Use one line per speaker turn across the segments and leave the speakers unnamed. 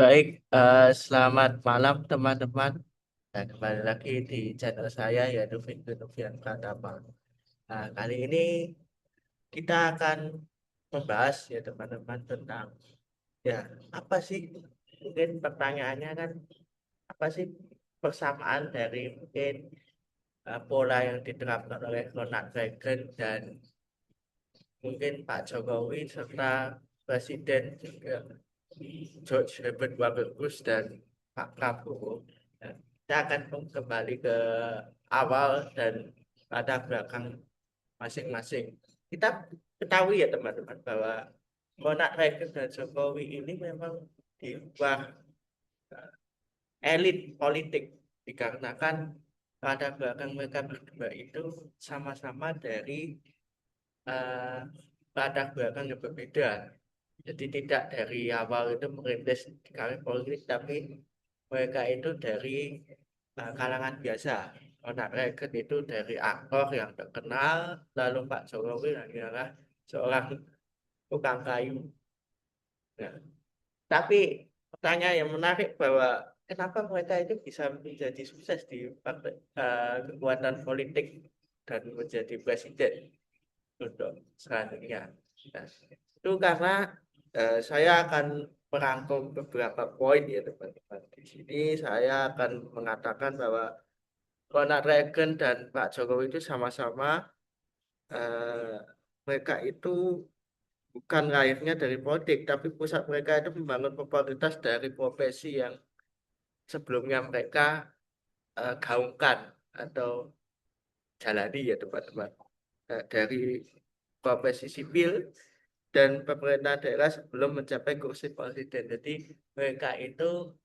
Baik, selamat malam teman-teman. Dan kembali lagi di channel saya yaitu Victor Novian Pratama. Nah, kali ini kita akan membahas ya teman-teman tentang ya apa sih mungkin pertanyaannya kan apa sih persamaan dari mungkin pola yang diterapkan oleh Ronald Reagan dan mungkin Pak Jokowi serta Presiden juga George Herbert Walker Bush dan Pak Prabowo. Nah, kita akan kembali ke awal dan latar belakang masing-masing. Kita ketahui ya teman-teman bahwa Ronald Reagan dan Jokowi ini memang di luar elit politik dikarenakan latar belakang mereka berdua itu sama-sama dari eh, latar belakang yang berbeda. Jadi tidak dari awal itu merintis di karir politik, tapi mereka itu dari kalangan biasa. Ronald Reagan itu dari aktor yang terkenal, lalu Pak Jokowi adalah seorang tukang kayu. Nah, tapi pertanyaan yang menarik bahwa kenapa mereka itu bisa menjadi sukses di partai, kekuatan politik dan menjadi presiden untuk selanjutnya. Nah, itu karena saya akan merangkum beberapa poin ya teman-teman. Di sini saya akan mengatakan bahwa Ronald Reagan dan Pak Jokowi itu sama-sama eh, mereka itu bukan lahirnya dari politik, tapi pusat mereka itu membangun popularitas dari profesi yang sebelumnya mereka gaungkan atau jalani ya teman-teman. Dari profesi sipil dan pemerintah daerah sebelum mencapai kursi presiden. Jadi mereka itu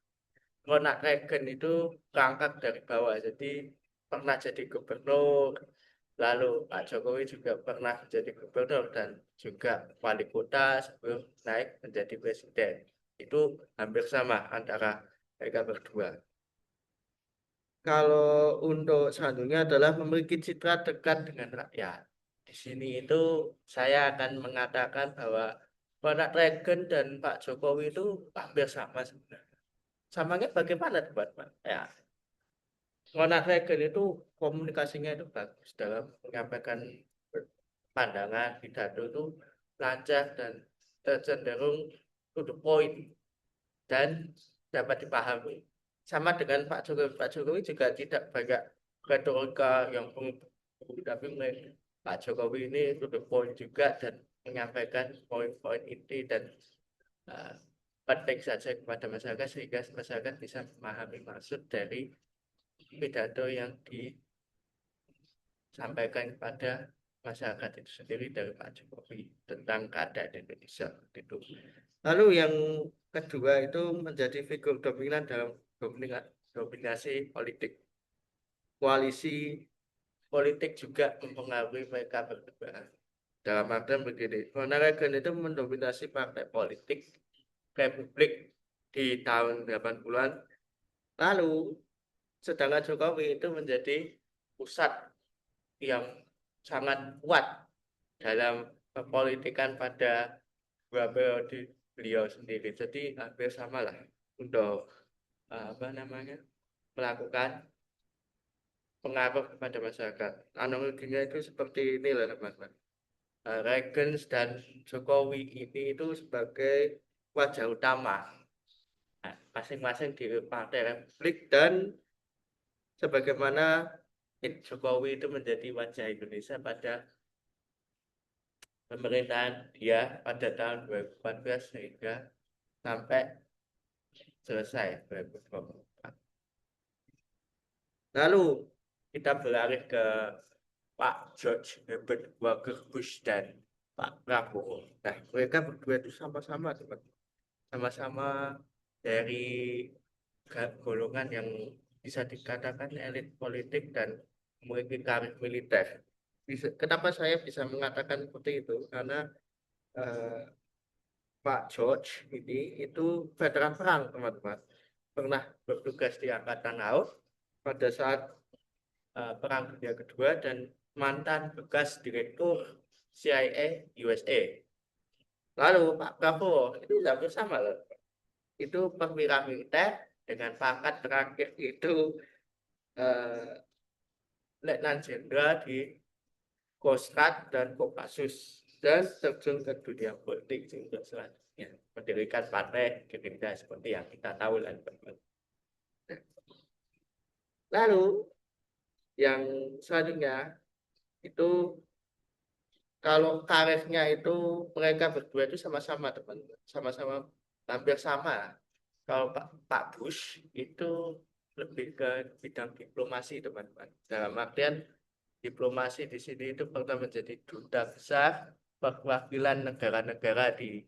Ronald Reagan itu berangkat dari bawah. Jadi pernah jadi gubernur, lalu Pak Jokowi juga pernah menjadi gubernur dan juga wali kota sebelum naik menjadi presiden. Itu hampir sama antara mereka berdua. Kalau untuk selanjutnya adalah memiliki citra dekat dengan rakyat. Di sini itu saya akan mengatakan bahwa Ronald Reagan dan Pak Jokowi itu hampir sama sebenarnya. Samanya bagaimana teman-teman? Ya, Ronald Reagan itu komunikasinya itu bagus dalam menyampaikan pandangan pidato itu lancar dan cenderung to the point dan dapat dipahami. Sama dengan Pak Jokowi. Pak Jokowi juga tidak banyak retorika yang penting, tapi Pak Jokowi ini to the point juga dan menyampaikan poin-poin inti dan uh, penting saja kepada masyarakat sehingga masyarakat bisa memahami maksud dari pidato yang disampaikan kepada masyarakat itu sendiri dari Pak Jokowi tentang keadaan Indonesia itu. Lalu yang kedua itu menjadi figur dominan dalam dominasi politik. Koalisi politik juga mempengaruhi mereka berdua. Dalam artian begini, Ronald Reagan itu mendominasi partai politik Republik di tahun 80-an. Lalu, sedangkan Jokowi itu menjadi pusat yang sangat kuat dalam politikan pada dua periode beliau sendiri. Jadi hampir sama lah untuk apa namanya melakukan pengaruh kepada masyarakat. Analoginya itu seperti ini lah teman-teman. Reagan dan Jokowi ini itu sebagai wajah utama masing-masing di Partai Republik dan sebagaimana Jokowi itu menjadi wajah Indonesia pada pemerintahan dia pada tahun 2014 sehingga sampai selesai 2024. Lalu kita beralih ke Pak George Herbert Walker Bush dan Pak Prabowo. Nah, mereka berdua itu sama-sama, teman. Sama-sama dari golongan yang bisa dikatakan elit politik dan memiliki karir militer. Kenapa saya bisa mengatakan seperti itu? Karena eh, Pak George ini itu veteran perang, teman-teman. Pernah bertugas di Angkatan Laut pada saat Perang Dunia Kedua dan mantan bekas direktur CIA USA. Lalu Pak Prabowo itu hampir sama loh. itu perwira militer dengan pangkat terakhir itu eh, Letnan Jenderal di Kostrad dan Kopassus, dan terjun ke dunia politik juga selanjutnya mendirikan partai Gerindra seperti yang kita tahu lah. Lalu yang selanjutnya itu kalau karirnya itu mereka berdua itu sama-sama teman, sama-sama hampir sama. Kalau Pak Bush itu lebih ke bidang diplomasi teman-teman. Dalam artian diplomasi di sini itu pernah menjadi duta besar perwakilan negara-negara di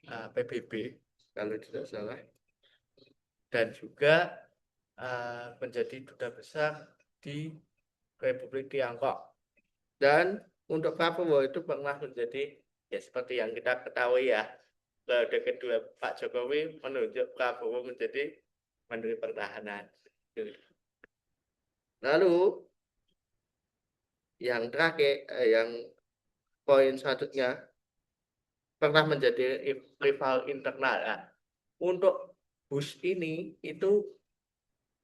PBB kalau tidak salah, dan juga menjadi duta besar di Republik Tiongkok. Dan untuk Prabowo itu pernah menjadi, ya seperti yang kita ketahui ya, periode kedua Pak Jokowi menunjuk Prabowo menjadi Menteri Pertahanan. Lalu yang terakhir, yang poin selanjutnya, pernah menjadi rival internal. Nah, untuk Bush ini itu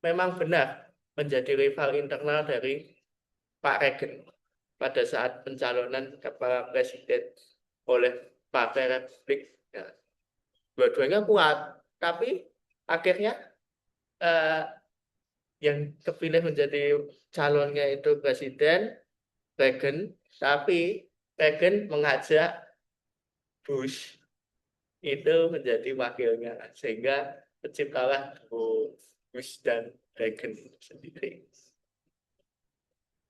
memang benar menjadi rival internal dari Pak Reagan pada saat pencalonan kepala presiden oleh Partai Republik. Ya, dua-duanya kuat, tapi akhirnya eh, yang kepilih menjadi calonnya itu presiden Reagan, tapi Reagan mengajak Bush itu menjadi wakilnya, sehingga terciptalah Bush dan Reagan sendiri.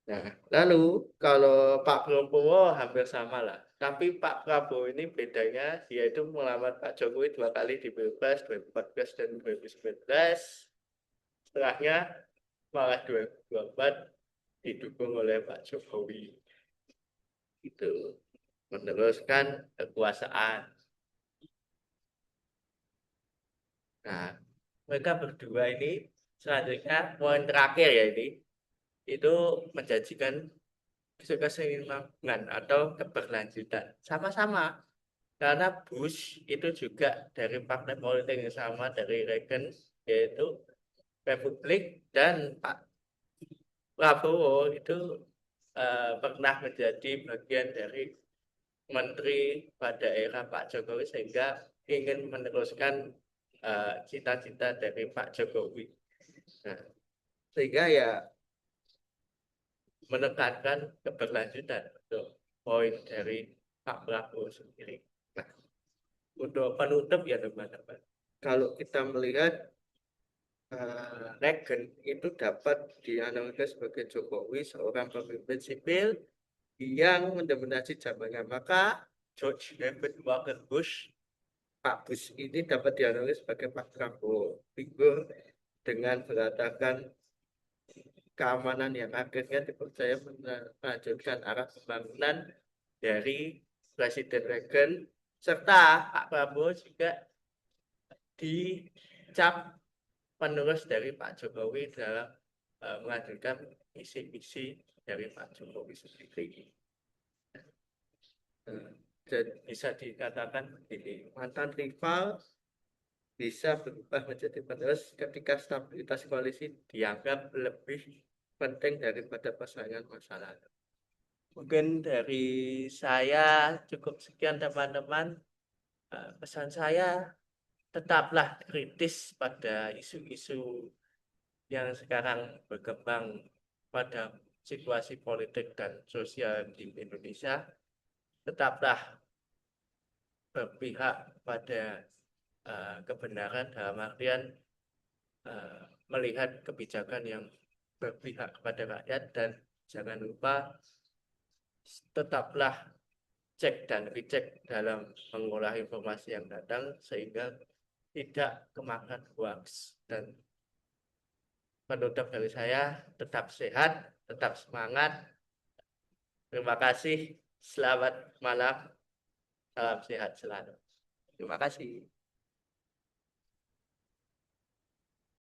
Nah, lalu kalau Pak Prabowo hampir sama lah. Tapi Pak Prabowo ini bedanya, dia itu melamar Pak Jokowi 2 kali di Pilpres, 2014 dan 2019. Setelahnya malah 2024 didukung oleh Pak Jokowi. Itu meneruskan kekuasaan. Nah, mereka berdua ini selanjutnya poin terakhir ya ini, itu menjanjikan keseimbangan atau keberlanjutan. Sama-sama. Karena Bush itu juga dari partai politik yang sama, dari Reagan, yaitu Republik, dan Pak Prabowo itu pernah menjadi bagian dari menteri pada era Pak Jokowi, sehingga ingin meneruskan cita-cita dari Pak Jokowi. Nah, sehingga ya menekankan keberlanjutan untuk poin dari Pak Prabowo sendiri. Nah, untuk penutup ya teman-teman, kalau kita melihat Reagan itu dapat dianalogikan sebagai Jokowi, seorang pemimpin sipil yang mendominasi zamannya. Maka George Herbert Walker Bush, Pak Bush ini dapat dianalogikan sebagai Pak Prabowo, figur dengan beratakan keamanan yang akhirnya dipercaya melanjutkan arah pembangunan dari Presiden Reagan, serta Pak Prabowo juga dicap penerus dari Pak Jokowi dalam melanjutkan misi-misi dari Pak Jokowi sendiri. Dan bisa dikatakan ini mantan rival bisa berubah menjadi penerus ketika stabilitas koalisi dianggap lebih penting daripada pasangan masa lalu. Mungkin dari saya cukup sekian teman-teman. Pesan saya, tetaplah kritis pada isu-isu yang sekarang berkembang pada situasi politik dan sosial di Indonesia. Tetaplah berpihak pada kebenaran, dalam artian melihat kebijakan yang berpihak kepada rakyat, dan jangan lupa tetaplah cek dan recheck dalam mengolah informasi yang datang sehingga tidak kemakan hoax. Dan penutup dari saya, tetap sehat, tetap semangat. Terima kasih, selamat malam, salam sehat selalu. Terima kasih.